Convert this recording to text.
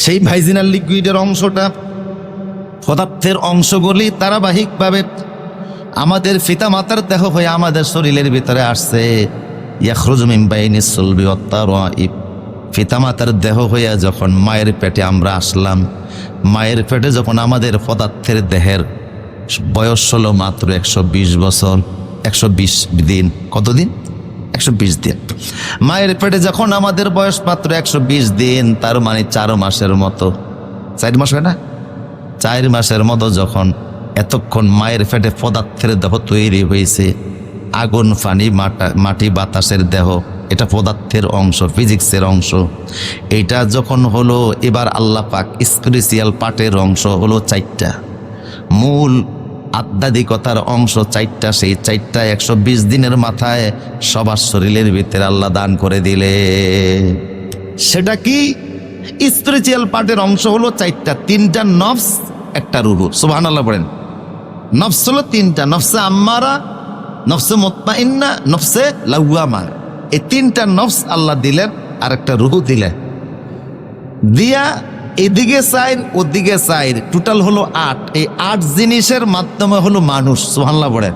সেই ভাইজিনাল লিকুইডের অংশটা, পদার্থের অংশগুলি ধারাবাহিকভাবে আমাদের পিতামাতার দেহ হয়ে আমাদের শরীরের ভিতরে আসছে। ইয়াখরুজু মিন বাইনিস সুলবি ওয়াত তারাইব, পিতামাতার দেহ হইয়া যখন মায়ের পেটে আমরা আসলাম, মায়ের পেটে যখন আমাদের পদার্থের দেহের বয়স হলো মাত্র 120 বছর, 120 দিন। কতদিন? 120 দিন। মায়ের পেটে যখন আমাদের বয়স মাত্র 120 দিন, তার মানে 4 মাসের মতো, 4 মাস হয় না, 4 মাসের মতো যখন এতক্ষণ মায়ের পেটে পদার্থের দেহ তৈরি হয়েছে, আগুন পানি মাটি বাতাসের দেহ, এটা পদার্থের অংশ, ফিজিক্সের অংশ। এটা যখন হলো, এবার আল্লাহ পাক স্পিরিচুয়াল পার্টের অংশ হলো 4টা, মূল আধ্যাত্মিকতার অংশ 4টা। সেই 4টা 120 দিনের মাথায় সবার শরীরের ভিতরে আল্লাহ দান করে দিলে। সেটা কি? স্পিরিচুয়াল পার্টের অংশ হলো 4টা, 3টা নফস, একটা রুহু। সুবহানাল্লাহ বলেন। নফস হলো 3টা, নফসে আম্মারা, নফসে মুতমাইন্না, নফসে লাওয়ামা। এই 3টা নফস আল্লাহ দিলেন, আর একটা রুহু দিলেন। দিয়া এদিকে 4 ওদিকে 4, টোটাল হলো 8। এই 8 জিনিসের মাধ্যমে হলো মানুষ। সুবহানাল্লাহ বলেন।